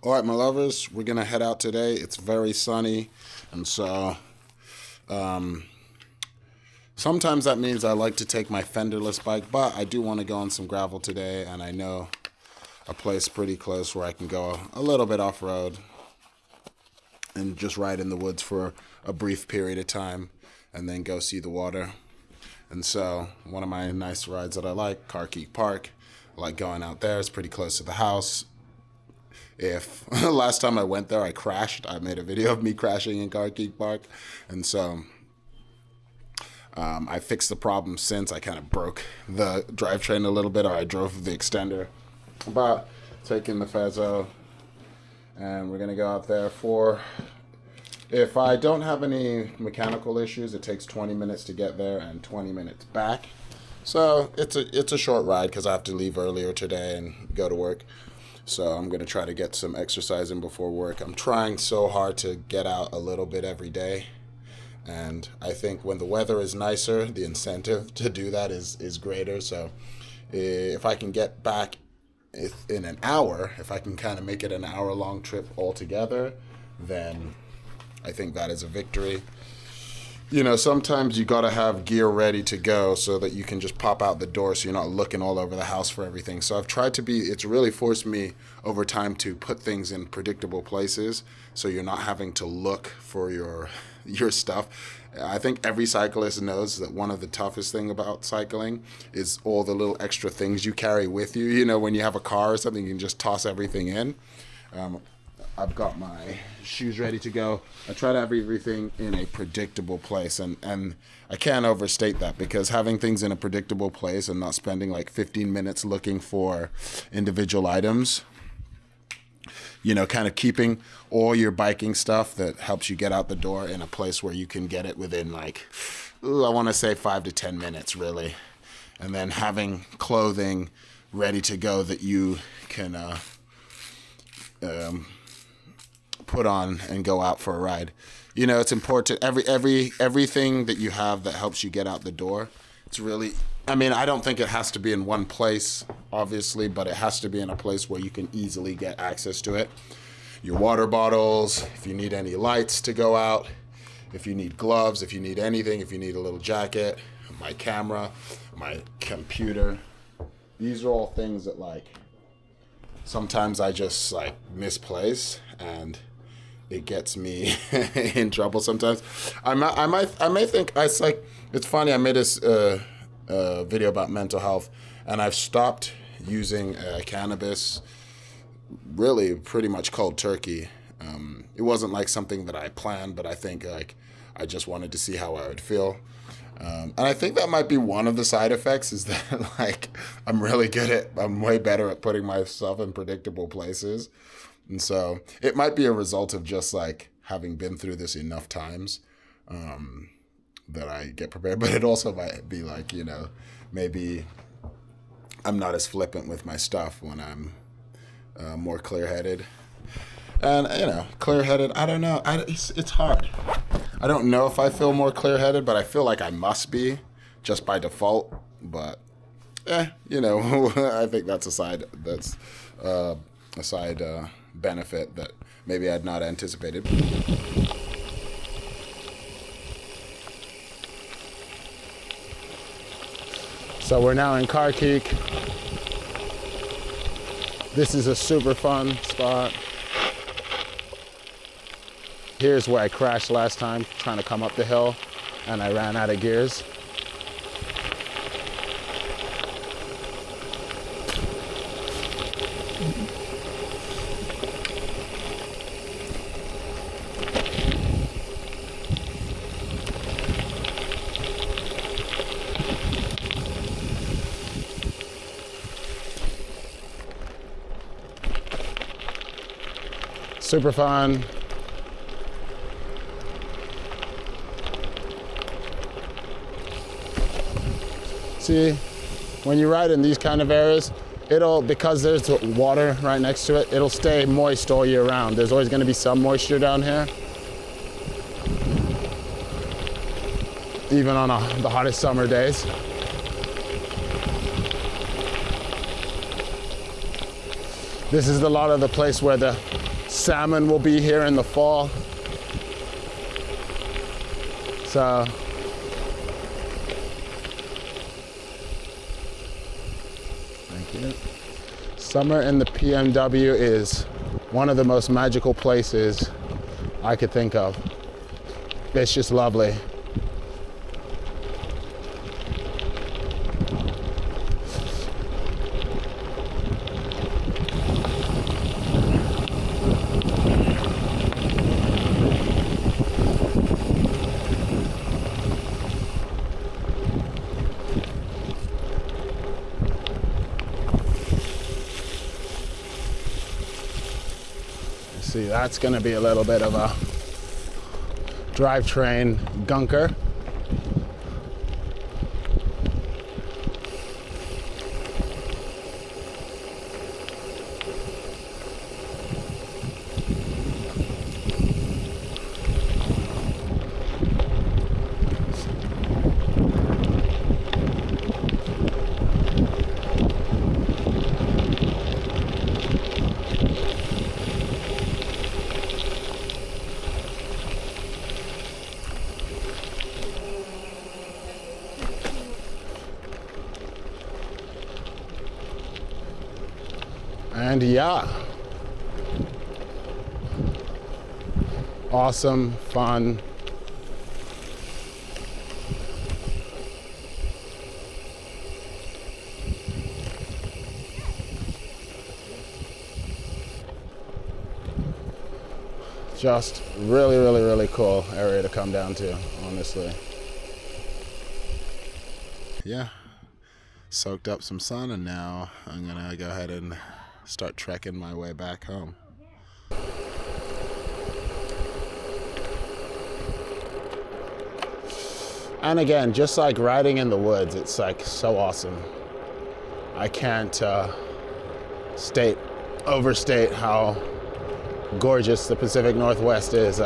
All right, my lovers, we're gonna head out today. It's very sunny, and so sometimes that means I like to take my fenderless bike, but I do want to go on some gravel today, and I know a place pretty close where I can go a little bit off-road and just ride in the woods for a brief period of time and then go see the water. And so one of my nice rides that I like, Carkeek Park, I like going out there. It's pretty close to the house. If last time I went there, I crashed. I made a video of me crashing in Carkeek Park. And so I fixed the problem since. I kind of broke the drivetrain a little bit, or I drove the extender. But taking the Fezzo, and we're going to go out there for, if I don't have any mechanical issues, it takes 20 minutes to get there and 20 minutes back. So it's a short ride because I have to leave earlier today and go to work. So I'm going to try to get some exercise in before work. I'm trying so hard to get out a little bit every day. And I think when the weather is nicer, the incentive to do that is greater. So if I can get back in an hour, if I can kind of make it an hour-long trip altogether, then I think that is a victory. You know, sometimes you got to have gear ready to go so that you can just pop out the door so you're not looking all over the house for everything. So I've tried to it's really forced me over time to put things in predictable places so you're not having to look for your stuff. I think every cyclist knows that one of the toughest thing about cycling is all the little extra things you carry with you. You know, when you have a car or something, you can just toss everything in. I've got my shoes ready to go. I try to have everything in a predictable place, and I can't overstate that, because having things in a predictable place and not spending like 15 minutes looking for individual items, you know, kind of keeping all your biking stuff that helps you get out the door in a place where you can get it within like, I want to say 5 to 10 minutes really. And then having clothing ready to go that you can put on and go out for a ride. You know, it's important. Everything that you have that helps you get out the door, it's really, I mean, I don't think it has to be in one place, obviously, but it has to be in a place where you can easily get access to it. Your water bottles, if you need any lights to go out, if you need gloves, if you need anything, if you need a little jacket, my camera, my computer. These are all things that like sometimes I just like misplace, and it gets me in trouble sometimes. I may think it's funny. I made this video about mental health, and I've stopped using cannabis really pretty much cold turkey. It wasn't like something that I planned, but I think like I just wanted to see how I would feel. And I think that might be one of the side effects, is that like I'm way better at putting myself in predictable places. And so it might be a result of just like having been through this enough times that I get prepared. But it also might be like, you know, maybe I'm not as flippant with my stuff when I'm more clear-headed. And, you know, clear-headed, I don't know. It's hard. I don't know if I feel more clear-headed, but I feel like I must be just by default. But, you know, I think that's a side benefit that maybe I'd not anticipated. So we're now in Carkeek. This is a super fun spot. Here's where I crashed last time, trying to come up the hill, and I ran out of gears. Super fun. See, when you ride in these kind of areas, because there's water right next to it, it'll stay moist all year round. There's always going to be some moisture down here. Even on the hottest summer days. This is a lot of the place where the salmon will be here in the fall. So thank you. Summer in the PNW is one of the most magical places I could think of. It's just lovely. See, that's going to be a little bit of a drivetrain gunker. And yeah, awesome, fun. Just really, really, really cool area to come down to, honestly. Yeah, soaked up some sun, and now I'm gonna go ahead and start trekking my way back home. And again, just like riding in the woods, it's like so awesome. I can't overstate how gorgeous the Pacific Northwest is.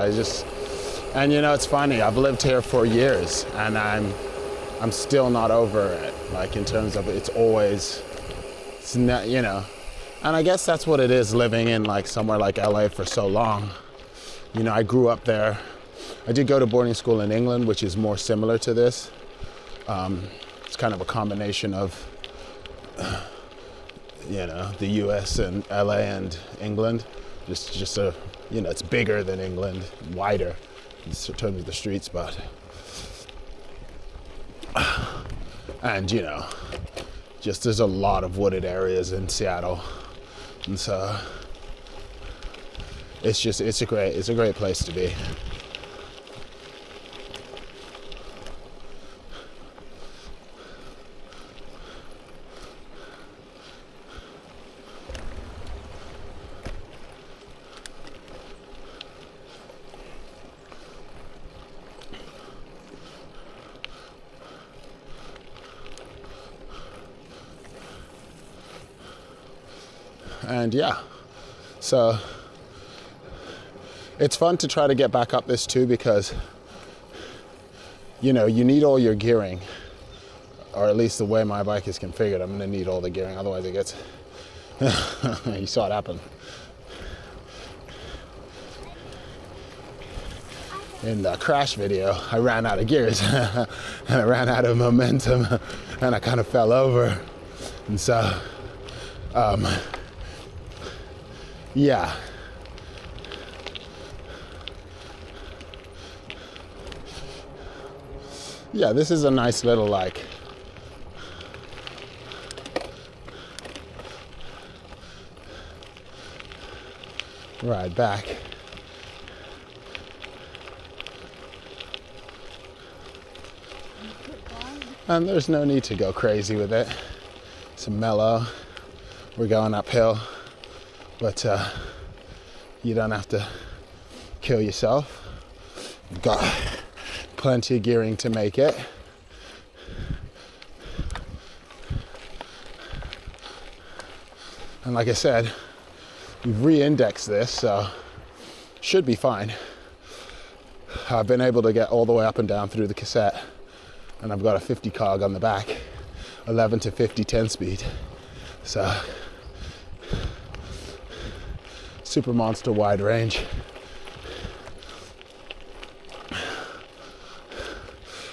And you know, it's funny, I've lived here for years and I'm still not over it. Like in terms of it's not, you know, and I guess that's what it is living in like somewhere like LA for so long. You know, I grew up there. I did go to boarding school in England, which is more similar to this. It's kind of a combination of, you know, the US and LA and England. Just a, you know, it's bigger than England, wider in terms of the streets, but, and you know, just there's a lot of wooded areas in Seattle. And so it's a great place to be. And yeah, so it's fun to try to get back up this too, because you know, you need all your gearing, or at least the way my bike is configured, I'm gonna need all the gearing, otherwise it gets you saw it happen in the crash video. I ran out of gears and I ran out of momentum and I kind of fell over. And so yeah. Yeah, this is a nice little like ride back. And there's no need to go crazy with it. It's mellow. We're going uphill. But you don't have to kill yourself. You've got plenty of gearing to make it. And like I said, we've re-indexed this, so should be fine. I've been able to get all the way up and down through the cassette, and I've got a 50 cog on the back, 11 to 50 10 speed. So super monster wide range.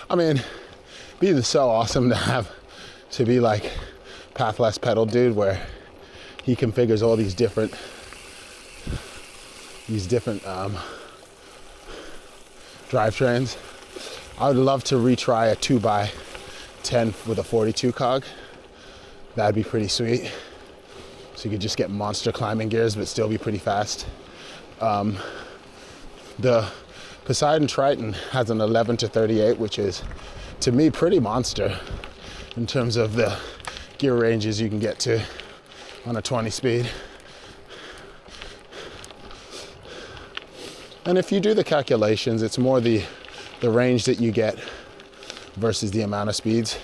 I mean, it'd be so awesome to be like Pathless Pedal dude, where he configures all these different drivetrains. I would love to retry a 2x10 with a 42 cog. That'd be pretty sweet. So you could just get monster climbing gears but still be pretty fast. The Poseidon Triton has an 11 to 38, which is, to me, pretty monster in terms of the gear ranges you can get to on a 20 speed. And if you do the calculations, it's more the range that you get versus the amount of speeds.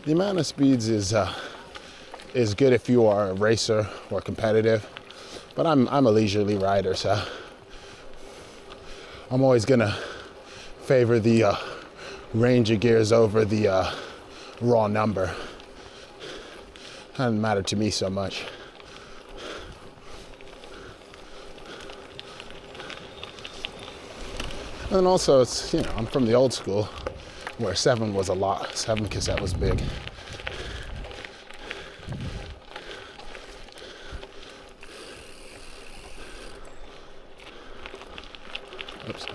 The amount of speeds is good if you are a racer or competitive, but I'm a leisurely rider, so I'm always gonna favor the range of gears over the raw number. Doesn't matter to me so much. And also, it's, you know, I'm from the old school where 7 was a lot. 7 cassette was big. Oops.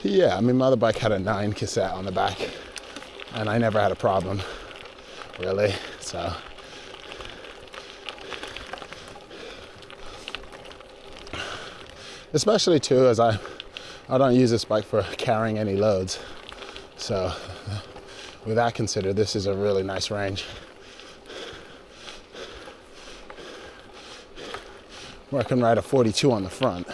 Yeah, I mean, my other bike had a 9 cassette on the back, and I never had a problem, really, so. Especially too, as I don't use this bike for carrying any loads. So with that considered, this is a really nice range. Where I can ride a 42 on the front.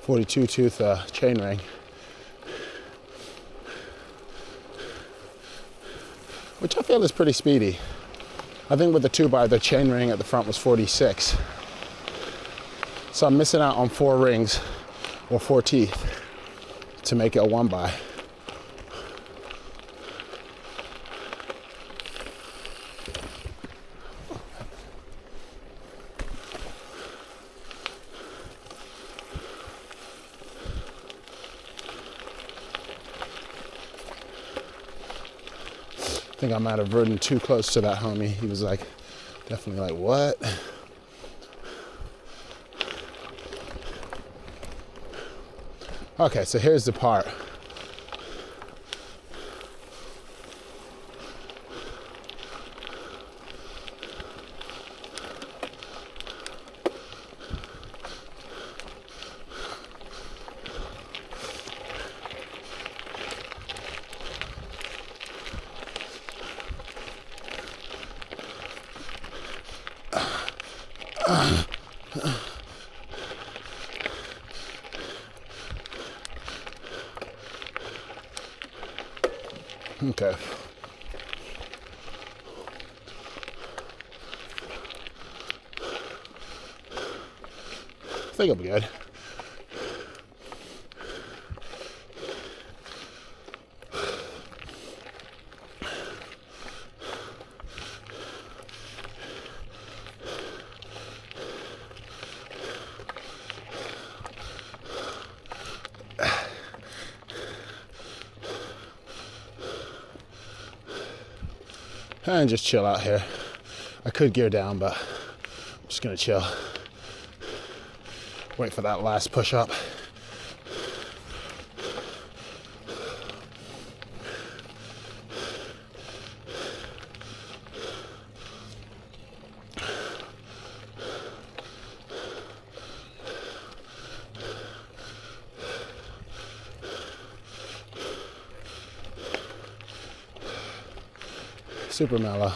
42 tooth chainring. Which I feel is pretty speedy. I think with the 2x, the chainring at the front was 46. So I'm missing out on 4 rings or 4 teeth to make it a 1x. I think I might have ridden too close to that homie. He was like, definitely like, what? Okay, so here's the part. Okay. I think I'll be good. And just chill out here. I could gear down, but I'm just gonna chill. Wait for that last push up. Super mellow.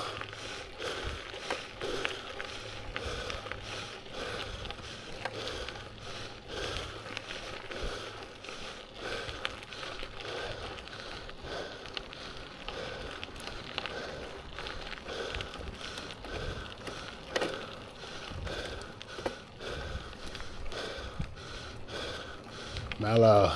Mellow.